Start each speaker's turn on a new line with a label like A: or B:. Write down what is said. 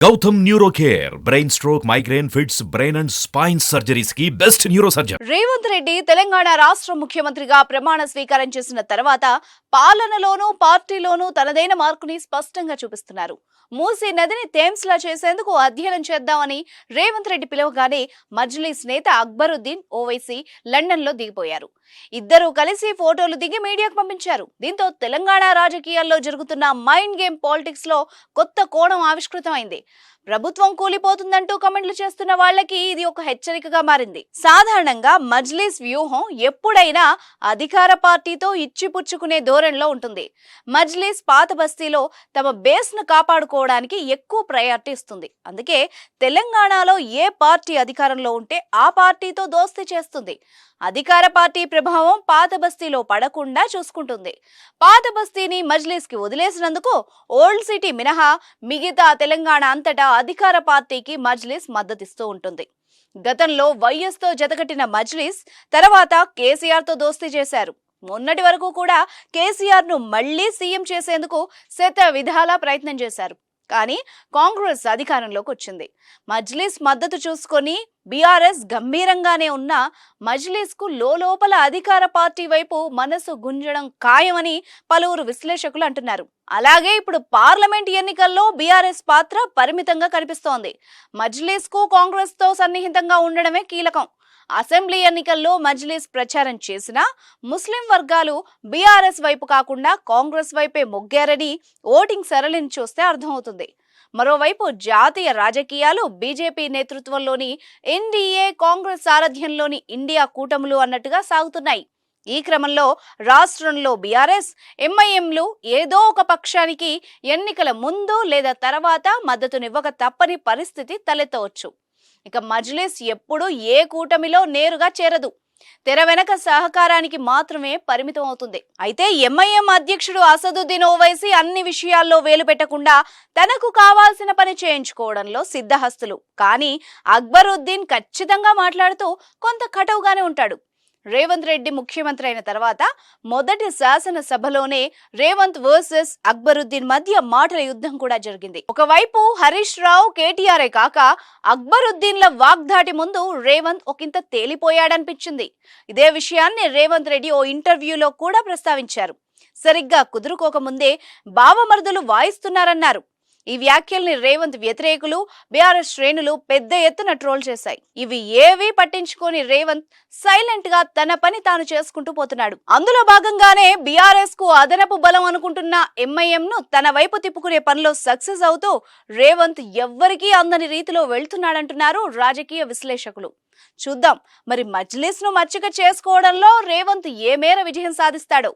A: Gautam neuro care brain stroke migraine fits brain and spine surgeries కి best neuro surgeon.
B: Revanth Reddy Telangana రాష్ట్ర ముఖ్యమంత్రిగా ప్రమాణ స్వీకారం చేసిన తర్వాత పాలనలోనూ పార్టీలోనూ తనదైన మార్కుని స్పష్టంగా చూపిస్తున్నారు. మూసీ నదిని థేమ్స్ లా చేసేందుకు అధ్యయనం చేద్దామని రేవంత్ రెడ్డి పిలవగానే మజ్లిస్ నేత అక్బరుద్దీన్ ఓవైసీ లండన్ లో దిగిపోయారు. ఇద్దరూ కలిసి ఫోటోలు దిగి మీడియాకు పంపించారు. దీంతో తెలంగాణ రాజకీయాల్లో జరుగుతున్న మైండ్ గేమ్ పాలిటిక్స్ లో కొత్త కోణం ఆవిష్కృతమైంది. ప్రభుత్వం కూలిపోతుందంటూ కమెంట్లు చేస్తున్న వాళ్ళకి ఇది ఒక హెచ్చరికగా మారింది. సాధారణంగా మజ్లిస్ వ్యూహం ఎప్పుడైనా అధికార పార్టీతో ఇచ్చిపుచ్చుకునే ధోరణిలో ఉంటుంది. మజ్లిస్ పాత బస్తీలో తమ బేస్ ను కాపాడుకోవడానికి ఎక్కువ ప్రయారిటీ ఇస్తుంది. అందుకే తెలంగాణలో ఏ పార్టీ అధికారంలో ఉంటే ఆ పార్టీతో దోస్తీ చేస్తుంది. అధికార పార్టీ ప్రభావం పాత బస్తీలో పడకుండా చూసుకుంటుంది. పాత బస్తీని మజ్లిస్ కి వదిలేసినందుకు ఓల్డ్ సిటీ మినహా మిగతా తెలంగాణ అంతటా అధికార పార్టీకి మజ్లిస్ మద్దతిస్తూ ఉంటుంది. గతంలో వైఎస్ తో జతకట్టిన మజ్లిస్ తర్వాత కేసీఆర్ తో దోస్తీ చేశారు. మొన్నటి వరకు కూడా కేసీఆర్ ను మళ్లీ సీఎం చేసేందుకు శత విధాలా ప్రయత్నం చేశారు. కానీ కాంగ్రెస్ అధికారంలోకి వచ్చింది. మజ్లిస్ మద్దతు చూసుకొని బీఆర్ఎస్ గంభీరంగానే ఉన్న మజ్లిస్ కు లోపల అధికార పార్టీ వైపు మనసు గుంజడం ఖాయమని పలువురు విశ్లేషకులు అంటున్నారు. అలాగే ఇప్పుడు పార్లమెంట్ ఎన్నికల్లో బీఆర్ఎస్ పాత్ర పరిమితంగా కనిపిస్తోంది. మజ్లిస్ కు కాంగ్రెస్ తో సన్నిహితంగా ఉండడమే కీలకం. అసెంబ్లీ ఎన్నికల్లో మజ్లిస్ ప్రచారం చేసినా ముస్లిం వర్గాలు బీఆర్ఎస్ వైపు కాకుండా కాంగ్రెస్ వైపే మొగ్గారని ఓటింగ్ సరళిని చూస్తే అర్థమవుతుంది. మరోవైపు జాతీయ రాజకీయాలు బీజేపీ నేతృత్వంలోని ఎన్డీఏ, కాంగ్రెస్ సారథ్యంలోని ఇండియా కూటములు అన్నట్టుగా సాగుతున్నాయి. ఈ క్రమంలో రాష్ట్రంలో బీఆర్ఎస్, ఎంఐఎంలు ఏదో ఒక పక్షానికి ఎన్నికల ముందు లేదా తర్వాత మద్దతునివ్వక తప్పని పరిస్థితి తలెత్తవచ్చు. ఇక మజ్లిస్ ఎప్పుడు ఏ కూటమిలో నేరుగా చేరదు. తెర వెనక సహకారానికి మాత్రమే పరిమితం అవుతుంది. అయితే ఎంఐఎం అధ్యక్షుడు అసదుద్దీన్ ఓవైసీ అన్ని విషయాల్లో వేలు పెట్టకుండా తనకు కావాల్సిన పని చేయించుకోవడంలో సిద్ధహస్తులు. కానీ అక్బరుద్దీన్ ఖచ్చితంగా మాట్లాడుతూ కొంత కటువుగానే ఉంటాడు. రేవంత్ రెడ్డి ముఖ్యమంత్రి అయిన తర్వాత మొదటి శాసనసభలోనే రేవంత్ వర్సెస్ అక్బరుద్దీన్ మధ్య మాటల యుద్ధం కూడా జరిగింది. ఒకవైపు హరీష్ రావు, కేటీఆర్ కాక అక్బరుద్దీన్ల వాగ్దాటి ముందు రేవంత్ ఒకంత తేలిపోయాడనిపించింది. ఇదే విషయాన్ని రేవంత్ రెడ్డి ఓ ఇంటర్వ్యూలో కూడా ప్రస్తావించారు. సరిగ్గా కుదురుకోకముందే బావమరుదులు వాయిస్తున్నారన్నారు. ఈ వ్యాఖ్యల్ని రేవంత్ వ్యతిరేకులు, బీఆర్ఎస్ శ్రేణులు పెద్ద ఎత్తున ట్రోల్ చేశాయి. ఇవి ఏవీ పట్టించుకొని రేవంత్ సైలెంట్ గా తన పని తాను చేసుకుంటూ పోతున్నాడు. అందులో భాగంగానే బీఆర్ఎస్ కు అదనపు బలం అనుకుంటున్న ఎంఐఎం ను తన వైపు తిప్పుకునే పనిలో సక్సెస్ అవుతూ రేవంత్ ఎవ్వరికీ అందని రీతిలో వెళ్తున్నాడంటున్నారు రాజకీయ విశ్లేషకులు. చూద్దాం మరి మజ్లిస్ ను మచ్చిక చేసుకోవడంలో రేవంత్ ఏ మేర విజయం సాధిస్తాడో.